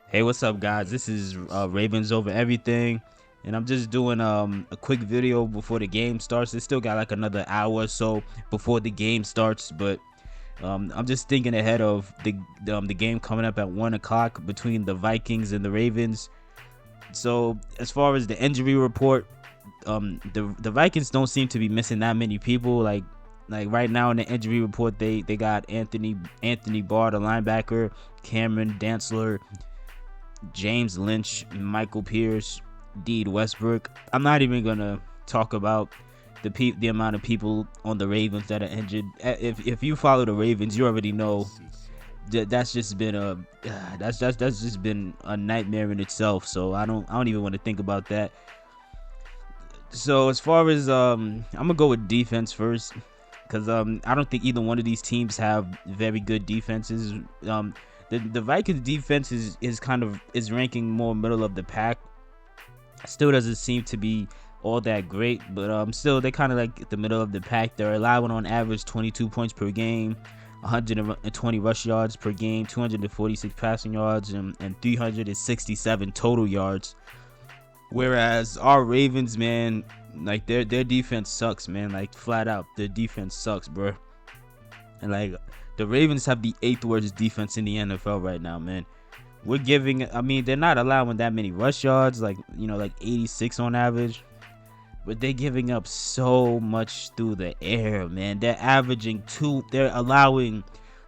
Hey, what's up, guys? This is Ravens Over Everything, and I'm just doing a quick video before the game starts. It's still got like another hour or so before the game starts, but I'm just thinking ahead of the game coming up at 1 o'clock between the Vikings and the Ravens. So as far as the injury report, the Vikings don't seem to be missing that many people. Like right now in the injury report, they got Anthony Barr, the linebacker, Cameron Dantzler, James Lynch, Michael Pierce, Deed Westbrook. I'm not even gonna talk about the amount of people on the Ravens that are injured. If you follow the Ravens, you already know that's just been a that's just been a nightmare in itself. So I don't even want to think about that. So as far as I'm gonna go with defense first, because I don't think either one of these teams have very good defenses. The Vikings defense is kind of is ranking more middle of the pack. Still doesn't seem to be all that great, but still they're kind of like the middle of the pack. They're allowing on average 22 points per game, 120 rush yards per game, 246 passing yards, and 367 total yards. Whereas our Ravens, man, like their defense sucks, man. Like flat out, their defense sucks, bro. And like the Ravens have the eighth worst defense in the NFL right now, man. I mean, they're not allowing that many rush yards, like, like 86 on average, but they're giving up so much through the air, man. They're allowing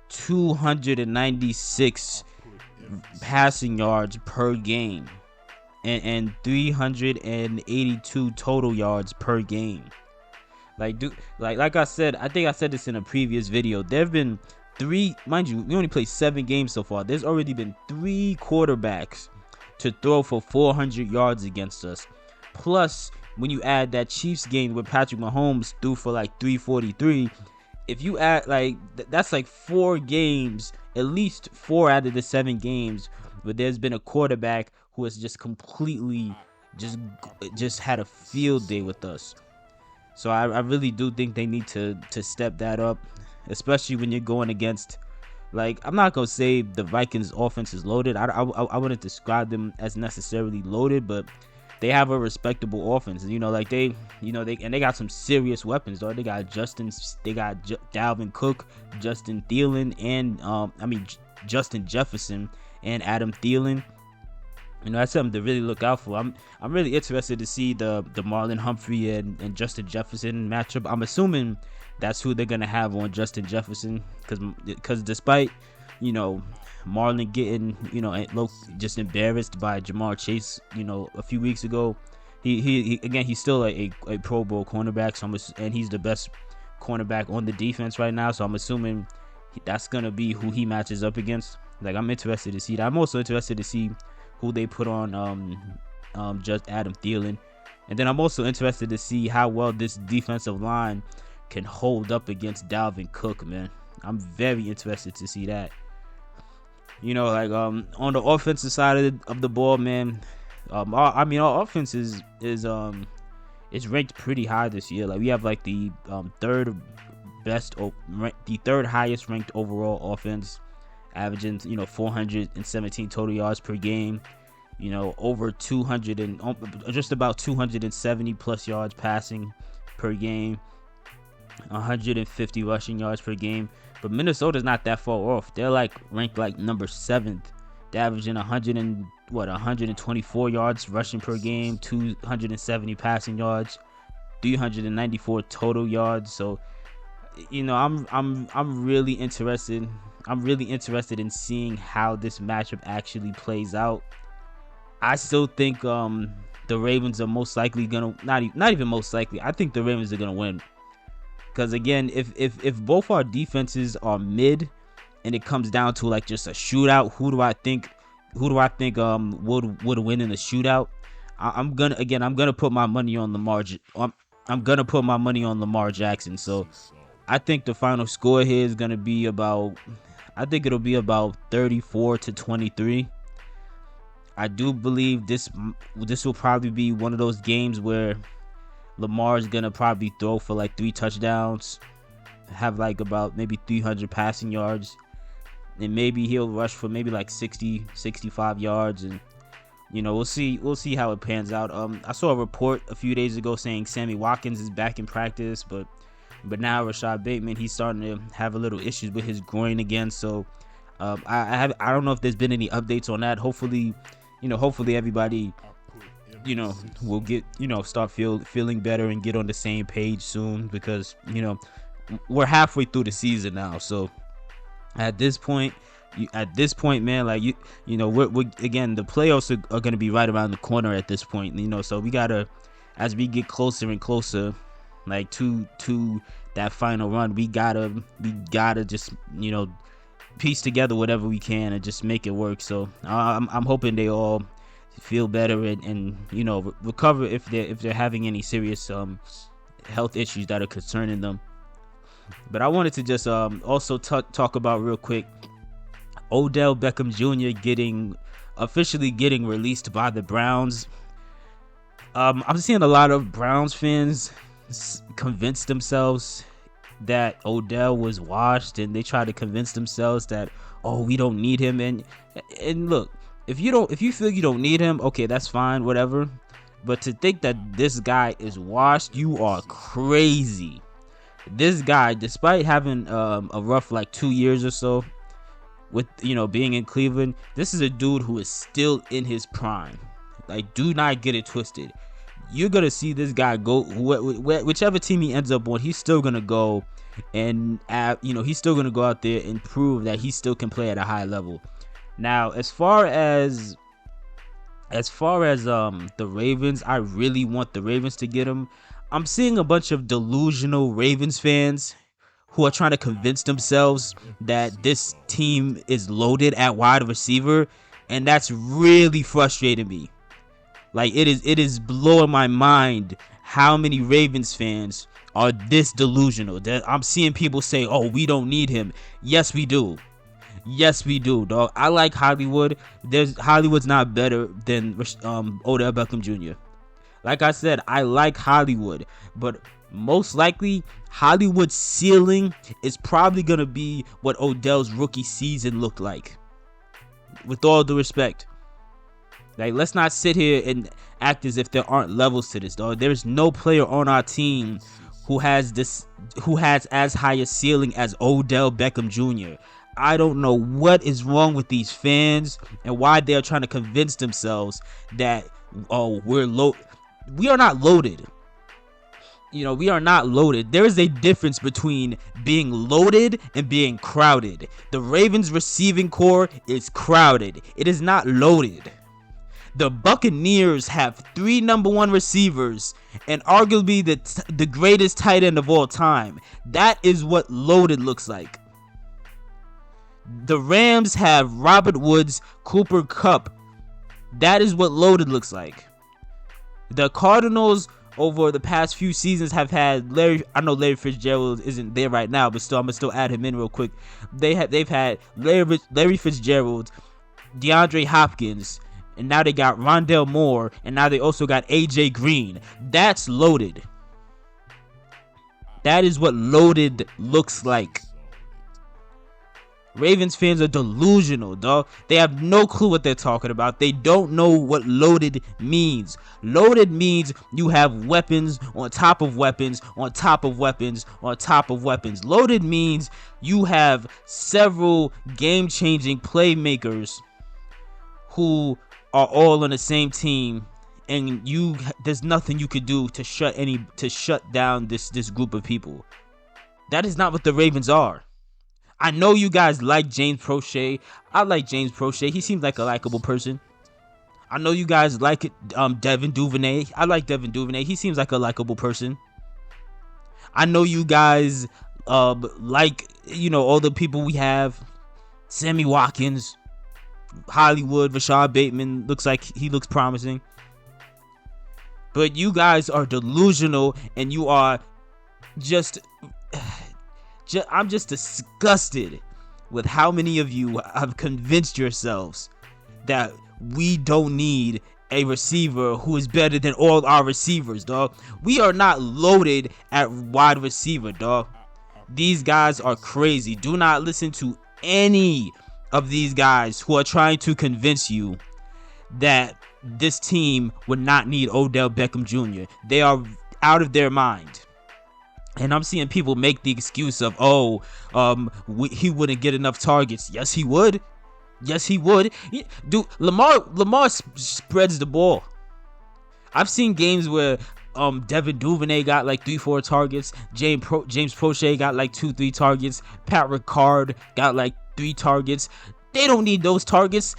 296 passing yards per game and 382 total yards per game. Like I said, I think I said this in a previous video. There've been mind you, we only played 7 games so far. There's already been 3 quarterbacks to throw for 400 yards against us. Plus, when you add that Chiefs game where Patrick Mahomes threw for like 343, if you add that's like 4 games, at least 4 out of the 7 games where there's been a quarterback who has just completely just had a field day with us. So I really do think they need to step that up, especially when you're going against, like, I'm not gonna say the Vikings offense is loaded. I wouldn't describe them as necessarily loaded, but they have a respectable offense. Like they got some serious weapons, though. They got Dalvin Cook, Justin Thielen, and Justin Jefferson and Adam Thielen. That's something to really look out for. I'm really interested to see the Marlon Humphrey and Justin Jefferson matchup. I'm assuming that's who they're gonna have on Justin Jefferson, because despite Marlon getting just embarrassed by Jamar Chase a few weeks ago, he's still a Pro Bowl cornerback. And he's the best cornerback on the defense right now. So I'm assuming that's gonna be who he matches up against. Like, I'm interested to see that. I'm also interested to see who they put on just Adam Thielen. And then I'm also interested to see how well this defensive line can hold up against Dalvin Cook, man. I'm very interested to see that. On the offensive side of the ball, man, our offense is ranked pretty high this year. Like, we have like the third highest ranked overall offense, averaging 417 total yards per game, over 200 and just about 270 plus yards passing per game, 150 rushing yards per game. But Minnesota's not that far off. They're like ranked like number 7th. They're averaging 124 yards rushing per game, 270 passing yards, 394 total yards. So I'm really interested. I'm really interested in seeing how this matchup actually plays out. I still think the Ravens are most likely gonna not even most likely. I think the Ravens are gonna win, because again, if both our defenses are mid and it comes down to like just a shootout, who do I think would win in a shootout? I'm gonna put my money on Lamar. I'm gonna put my money on Lamar Jackson. So I think the final score here is gonna be about, I think it'll be about 34-23. I do believe this will probably be one of those games where Lamar is gonna probably throw for like 3 touchdowns, have like about maybe 300 passing yards. and maybe he'll rush for maybe like 60, 65 yards, and we'll see how it pans out. I saw a report a few days ago saying Sammy Watkins is back in practice, but now Rashad Bateman, he's starting to have a little issues with his groin again. So I don't know if there's been any updates on that. Hopefully everybody will get start feeling better and get on the same page soon, because we're halfway through the season now. So at this point, man, like we're again, the playoffs are going to be right around the corner at this point. So we gotta, as we get closer and closer, like to that final run, we gotta just piece together whatever we can and just make it work. So I'm hoping they all feel better and recover if they're having any serious health issues that are concerning them. But I wanted to just also talk about real quick Odell Beckham Jr. officially getting released by the Browns. I'm seeing a lot of Browns fans convince themselves that Odell was washed, and they try to convince themselves that, oh, we don't need him. And look, if you feel you don't need him, okay, that's fine, whatever. But to think that this guy is washed, you are crazy. This guy, despite having a rough like 2 years or so with being in Cleveland, this is a dude who is still in his prime. Like, do not get it twisted. You're gonna see this guy go whichever team he ends up on. He's still gonna go and he's still gonna go out there and prove that he still can play at a high level. Now, as far as the Ravens, I really want the Ravens to get him. I'm seeing a bunch of delusional Ravens fans who are trying to convince themselves that this team is loaded at wide receiver, and that's really frustrating me. Like, it is blowing my mind how many Ravens fans are this delusional. That I'm seeing people say, oh, we don't need him. Yes, we do. Yes, we do, dog. I like Hollywood. Hollywood's not better than Odell Beckham Jr. Like I said, I like Hollywood, but most likely Hollywood's ceiling is probably going to be what Odell's rookie season looked like. With all due respect. Like, let's not sit here and act as if there aren't levels to this, dog. There's no player on our team who has as high a ceiling as Odell Beckham Jr. I don't know what is wrong with these fans and why they're trying to convince themselves that, oh, we're low. We are not loaded. We are not loaded. There is a difference between being loaded and being crowded. The Ravens receiving core is crowded. It is not loaded. The Buccaneers have 3 number 1 receivers and arguably the greatest tight end of all time. That is what loaded looks like. The Rams have Robert Woods, Cooper Kupp. That is what loaded looks like. The Cardinals over the past few seasons have had Larry. I know Larry Fitzgerald isn't there right now, but still, I'm gonna still add him in real quick. They've had Larry Fitzgerald, DeAndre Hopkins, and now they got Rondell Moore, and now they also got AJ Green. That's loaded. That is what loaded looks like. Ravens fans are delusional, dog. They have no clue what they're talking about. They don't know what loaded means. Loaded means you have weapons on top of weapons on top of weapons on top of weapons. Loaded means you have several game-changing playmakers who are all on the same team, and there's nothing you could do to shut down this group of people. That is not what the Ravens are. I know you guys like James Prochet. I like James Prochet. He seems like a likable person. I know you guys like Devin Duvernay. I like Devin Duvernay. He seems like a likable person. I know you guys like all the people we have. Sammy Watkins, Hollywood, Rashad Bateman looks promising. But you guys are delusional, and you are I'm just disgusted with how many of you have convinced yourselves that we don't need a receiver who is better than all our receivers, dog. We are not loaded at wide receiver, dog. These guys are crazy. Do not listen to any of these guys who are trying to convince you that this team would not need Odell Beckham Jr. They are out of their mind. And I'm seeing people make the excuse of, he wouldn't get enough targets. Yes, he would. Yes, he would. Dude, Lamar spreads the ball. I've seen games where Devin Duvernay got like 3-4 targets. James Prochet got like 2-3 targets. Pat Ricard got like 3 targets. They don't need those targets.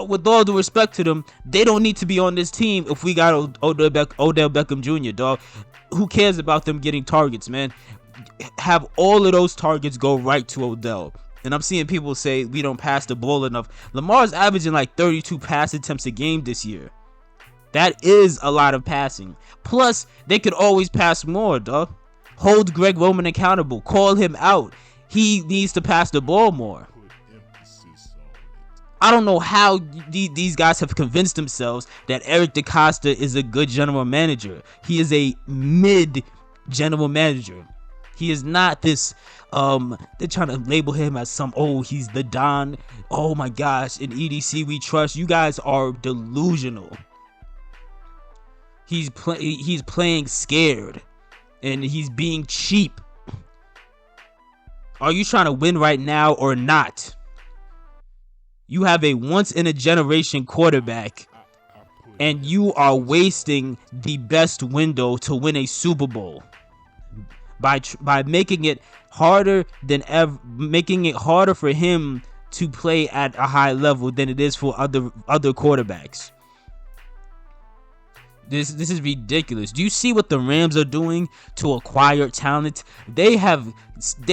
With all due respect to them, they don't need to be on this team if we got Odell Beckham Jr., dog. Who cares about them getting targets, man? Have all of those targets go right to Odell. And I'm seeing people say we don't pass the ball enough. Lamar's averaging like 32 pass attempts a game this year. That is a lot of passing. Plus, they could always pass more, dog. Hold Greg Roman accountable. Call him out. He needs to pass the ball more. I don't know how these guys have convinced themselves that Eric DeCosta is a good general manager. He is a mid general manager. He is not this, they're trying to label him as he's the Don. Oh my gosh, in EDC we trust. You guys are delusional. He's playing scared, and he's being cheap. Are you trying to win right now or not? You have a once-in-a-generation quarterback, and you are wasting the best window to win a Super Bowl by making it harder than ever, making it harder for him to play at a high level than it is for other quarterbacks. This is ridiculous. Do you see what the Rams are doing to acquire talent? They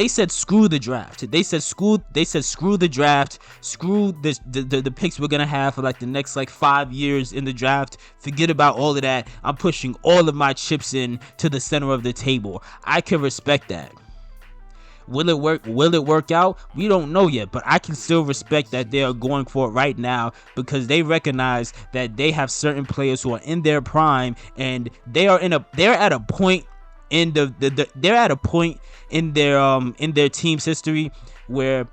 said screw the draft. They said screw the draft. Screw the picks we're gonna have for like the next 5 years in the draft. Forget about all of that. I'm pushing all of my chips in to the center of the table. I can respect that. Will it work? Will it work out? We don't know yet, but I can still respect that they are going for it right now because they recognize that they have certain players who are in their prime, and they're at a point in their team's history where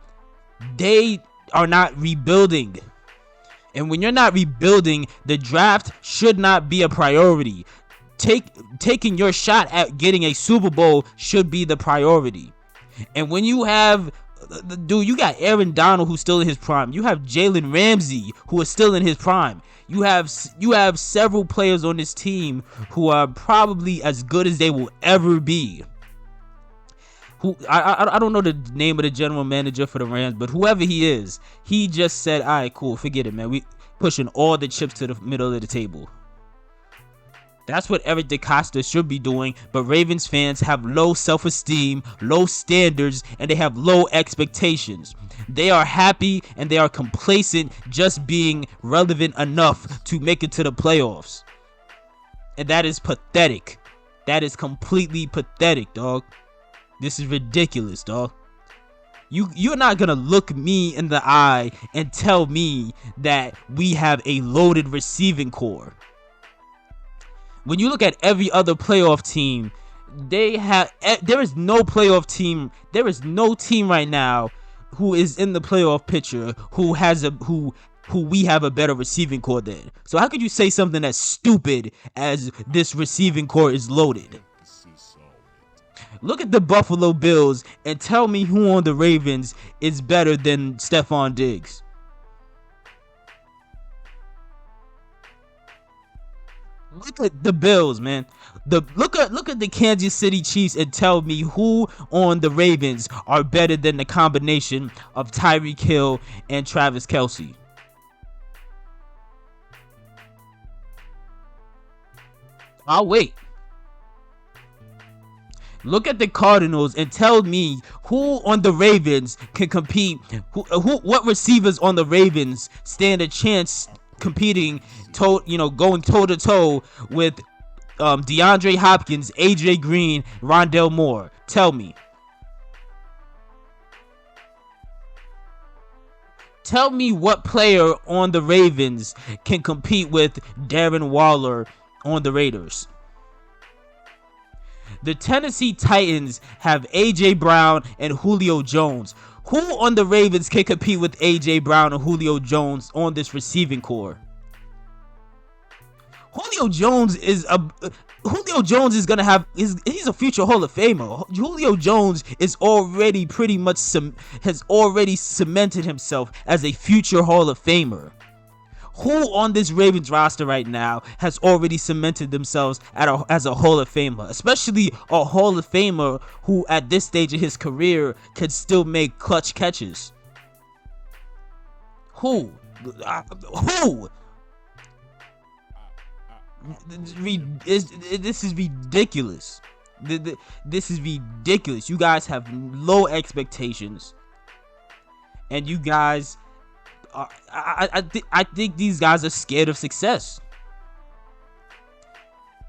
they are not rebuilding. And when you're not rebuilding, the draft should not be a priority. Taking your shot at getting a Super Bowl should be the priority. And when you have, you got Aaron Donald who's still in his prime. You have Jalen Ramsey who is still in his prime. You have several players on this team who are probably as good as they will ever be. I don't know the name of the general manager for the Rams, but whoever he is, he just said, all right, cool, forget it, man. We pushing all the chips to the middle of the table. That's what Eric DeCosta should be doing, but Ravens fans have low self-esteem, low standards, and they have low expectations. They are happy and they are complacent just being relevant enough to make it to the playoffs. And that is pathetic. That is completely pathetic, dog. This is ridiculous, dog. You're not gonna look me in the eye and tell me that we have a loaded receiving core. When you look at every other playoff team, there is no playoff team. There is no team right now who is in the playoff picture who we have a better receiving core than. So how could you say something as stupid as this receiving core is loaded? Look at the Buffalo Bills and tell me who on the Ravens is better than Stephon Diggs. Look at the Bills, man. Look at the Kansas City Chiefs and tell me who on the Ravens are better than the combination of Tyreek Hill and Travis Kelce. I'll wait. Look at the Cardinals and tell me who on the Ravens can compete. What receivers on the Ravens stand a chance competing, going toe to toe with DeAndre Hopkins, AJ Green, Rondale Moore. Tell me. Tell me what player on the Ravens can compete with Darren Waller on the Raiders. The Tennessee Titans have AJ Brown and Julio Jones. Who on the Ravens can compete with AJ Brown or Julio Jones on this receiving core? Julio Jones is gonna have he's a future Hall of Famer. Julio Jones is already pretty much has already cemented himself as a future Hall of Famer. Who on this Ravens roster right now has already cemented themselves as a Hall of Famer, especially a Hall of Famer who at this stage of his career could still make clutch catches? Who? Who? This is ridiculous. This is ridiculous. You guys have low expectations, and you guys I think these guys are scared of success.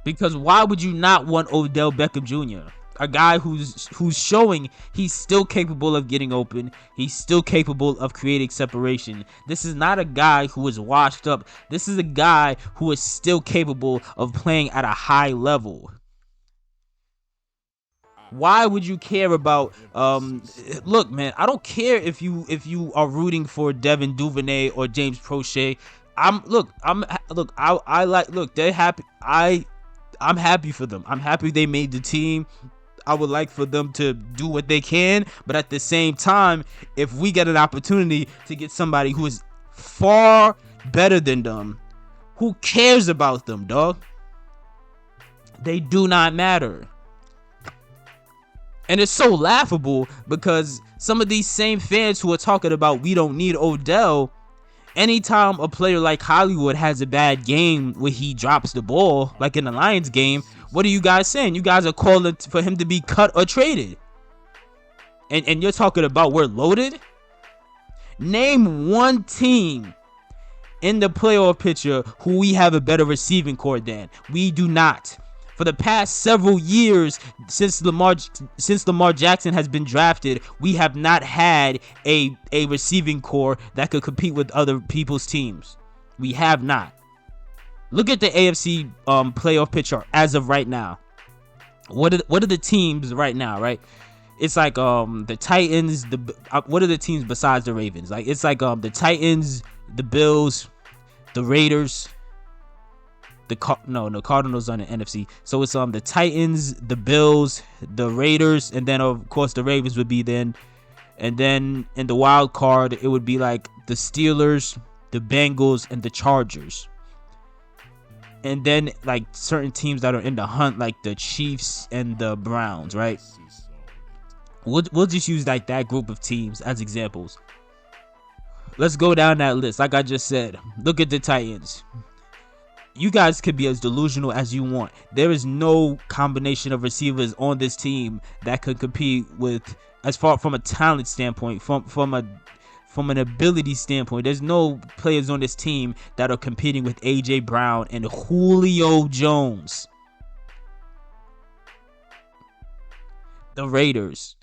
Because why would you not want Odell Beckham Jr., a guy who's showing he's still capable of getting open, he's still capable of creating separation. This is not a guy who is washed up. This is a guy who is still capable of playing at a high level. Why would you care about look, man, I don't care if you are rooting for Devin Duvernay or James Prochet. They're happy. I'm happy for them. I'm happy they made the team. I would like for them to do what they can, but at the same time, if we get an opportunity to get somebody who is far better than them, who cares about them, dog? They do not matter. And it's so laughable because some of these same fans who are talking about we don't need Odell, anytime a player like Hollywood has a bad game where he drops the ball, like in the Lions game, what are you guys saying? You guys are calling for him to be cut or traded. And you're talking about we're loaded? Name one team in the playoff picture who we have a better receiving core than. We do not. For the past several years, since Lamar Jackson has been drafted, we have not had a receiving core that could compete with other people's teams. We have not. Look at the AFC playoff picture as of right now. What are the teams right now? Right, it's like the Titans. What are the teams besides the Ravens? Like it's like the Titans, the Bills, the Raiders. The Cardinals on the NFC. So it's the Titans, the Bills, the Raiders, and then of course the Ravens would be then. And then in the wild card, it would be like the Steelers, the Bengals, and the Chargers. And then like certain teams that are in the hunt, like the Chiefs and the Browns, right? We'll just use like that group of teams as examples. Let's go down that list. Like I just said, look at the Titans. You guys could be as delusional as you want. There is no combination of receivers on this team that could compete with, as far from a talent standpoint, from an ability standpoint. There's no players on this team that are competing with AJ Brown and Julio Jones. The Raiders.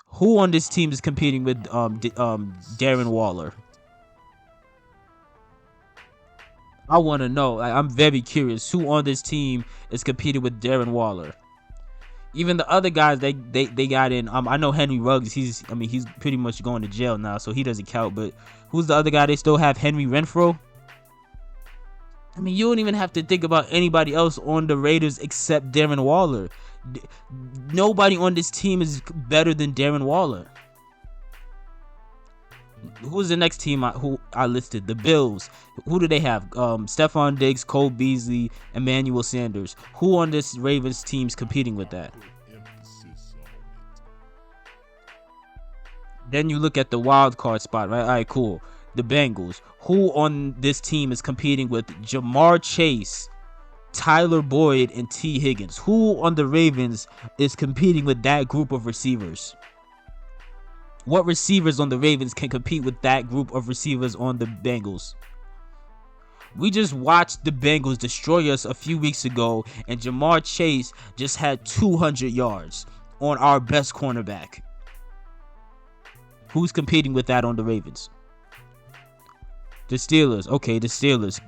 Who on this team is competing with Darren Waller? I want to know. I'm very curious who on this team is competing with Darren Waller. Even the other guys they got in. I know Henry Ruggs. He's pretty much going to jail now, so he doesn't count. But who's the other guy they still have? Henry Renfrow. I mean, you don't even have to think about anybody else on the Raiders except Darren Waller. Nobody on this team is better than Darren Waller. Who's the next team who I listed? The Bills. Who do they have? Stephon Diggs, Cole Beasley, Emmanuel Sanders. Who on this Ravens team's competing with that? Then you look at the wild card spot, right? All right, cool. The Bengals. Who on this team is competing with Jamar Chase, Tyler Boyd, and T. Higgins? Who on the Ravens is competing with that group of receivers? What receivers on the Ravens can compete with that group of receivers on the Bengals? We just watched the Bengals destroy us a few weeks ago, and Jamar Chase just had 200 yards on our best cornerback. Who's competing with that on the Ravens? The Steelers. Okay, the Steelers.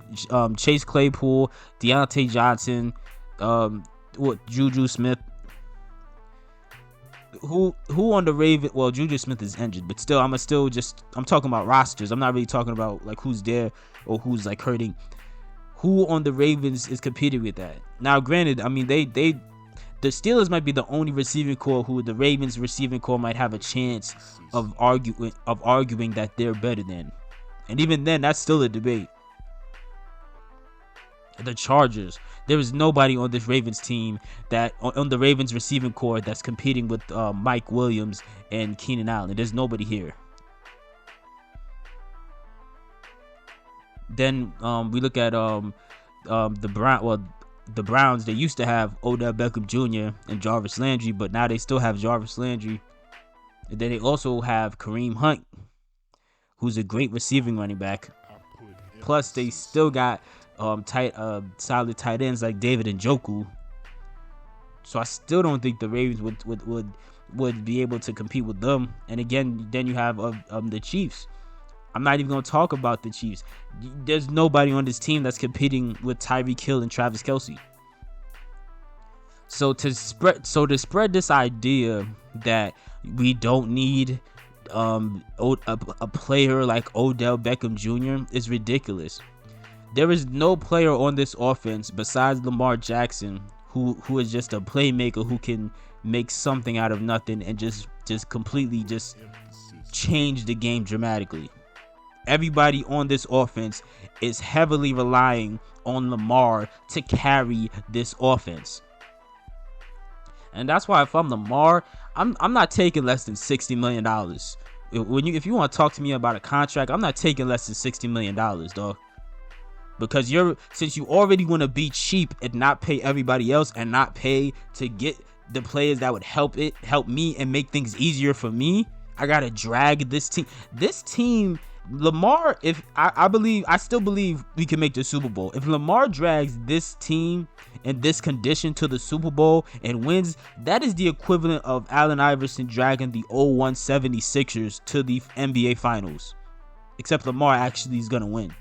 Chase Claypool, Deontay Johnson, Juju Smith. who on the Ravens? Well, Juju Smith is injured, but still, I'm talking about rosters. I'm not really talking about like who's there or who's like hurting. Who on the Ravens is competing with that? Now, granted, I mean the Steelers might be the only receiving core who the Ravens receiving core might have a chance of arguing that they're better than, and even then, that's still a debate. The Chargers. There is nobody on this Ravens team that on the Ravens receiving core that's competing with Mike Williams and Keenan Allen. There's nobody here. Then we look at the Browns. They used to have Odell Beckham Jr. and Jarvis Landry, but now they still have Jarvis Landry. And then they also have Kareem Hunt, who's a great receiving running back. Plus, they still got solid tight ends like David Njoku. So I still don't think the Ravens would be able to compete with them. And again, then you have the Chiefs. I'm not even going to talk about the Chiefs. There's nobody on this team that's competing with Tyreek Hill and Travis Kelce. So to spread this idea that we don't need a player like Odell Beckham Jr. is ridiculous. There is no player on this offense besides Lamar Jackson who is just a playmaker who can make something out of nothing and just completely just change the game dramatically. Everybody on this offense is heavily relying on Lamar to carry this offense. And that's why if I'm Lamar, I'm not taking less than $60 million. If you want to talk to me about a contract, I'm not taking less than $60 million, dog. Because since you already want to be cheap and not pay everybody else and not pay to get the players that would help me and make things easier for me, I gotta drag this team. This team, Lamar, if I still believe we can make the Super Bowl. If Lamar drags this team in this condition to the Super Bowl and wins, that is the equivalent of Allen Iverson dragging the 01 76ers to the NBA Finals. Except Lamar actually is gonna win.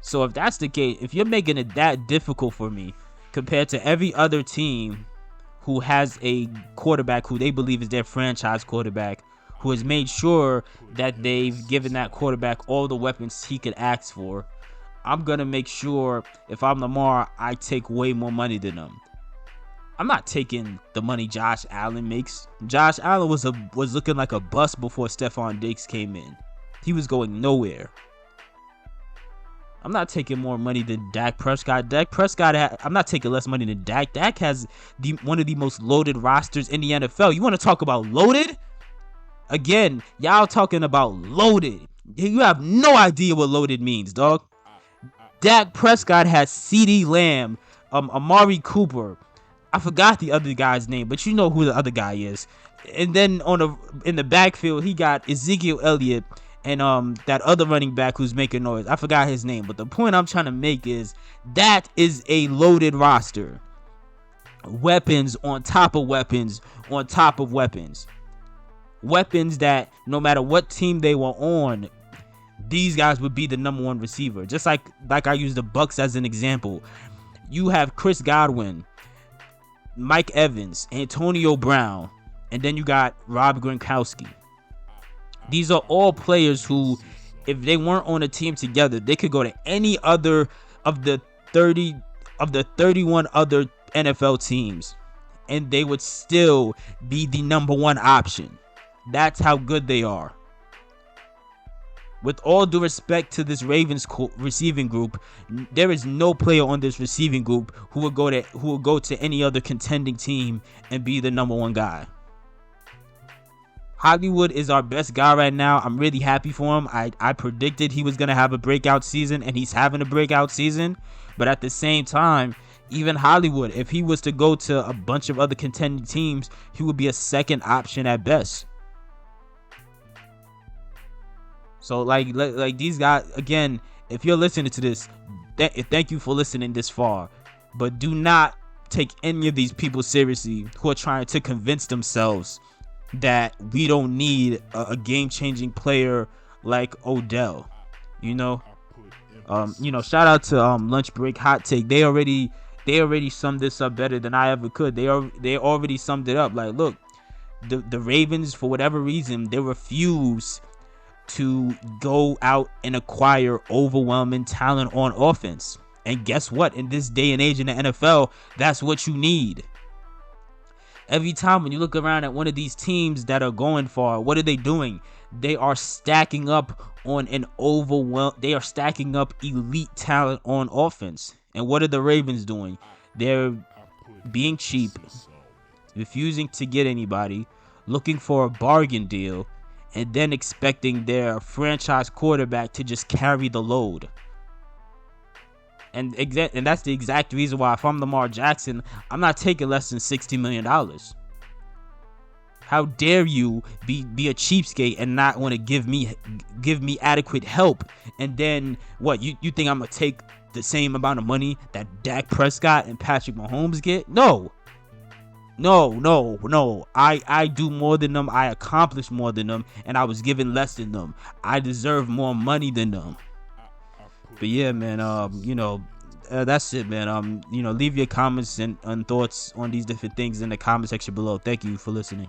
So if that's the case, if you're making it that difficult for me compared to every other team who has a quarterback who they believe is their franchise quarterback, who has made sure that they've given that quarterback all the weapons he could ask for, I'm going to make sure if I'm Lamar, I take way more money than them. I'm not taking the money Josh Allen makes. Josh Allen was looking like a bust before Stephon Diggs came in. He was going nowhere. I'm not taking more money than Dak Prescott. I'm not taking less money than Dak. Dak has one of the most loaded rosters in the NFL. You want to talk about loaded? Again, y'all talking about loaded. You have no idea what loaded means, dog. Dak Prescott has CeeDee Lamb, Amari Cooper. I forgot the other guy's name, but you know who the other guy is. And then in the backfield, he got Ezekiel Elliott and that other running back who's making noise. I forgot his name, but the point I'm trying to make is that is a loaded roster. Weapons on top of weapons on top of weapons. Weapons that no matter what team they were on, these guys would be the number one receiver. Just like I use the Bucs as an example. You have Chris Godwin, Mike Evans, Antonio Brown, and then you got Rob Gronkowski. These are all players who, if they weren't on a team together, they could go to any other of the 31 other NFL teams, and they would still be the number one option. That's how good they are. With all due respect to this Ravens receiving group, there is no player on this receiving group who will go to any other contending team and be the number one guy. Hollywood is our best guy right now. I'm really happy for him. I predicted he was going to have a breakout season, and he's having a breakout season. But at the same time, even Hollywood, if he was to go to a bunch of other contending teams, he would be a second option at best. So like these guys, again, if you're listening to this, thank you for listening this far. But do not take any of these people seriously who are trying to convince themselves that we don't need a game-changing player like Odell. Shout out to Lunch Break Hot Take. They already they already summed this up better than I ever could. They already summed it up. Like, look, the Ravens, for whatever reason, they refuse to go out and acquire overwhelming talent on offense. And guess what? In this day and age in the NFL, that's what you need. Every time when you look around at one of these teams that are going far, what are they doing? They are stacking up on they are stacking up elite talent on offense. And what are the Ravens doing? They're being cheap, refusing to get anybody, looking for a bargain deal, and then expecting their franchise quarterback to just carry the load. And that's the exact reason why, if I'm Lamar Jackson, I'm not taking less than $60 million. How dare you be a cheapskate and not want to give me adequate help? And then what? You think I'm gonna take the same amount of money that Dak Prescott and Patrick Mahomes get? No. I do more than them. I accomplish more than them, and I was given less than them. I deserve more money than them. But yeah, man, that's it, man. Leave your comments and thoughts on these different things in the comment section below. Thank you for listening.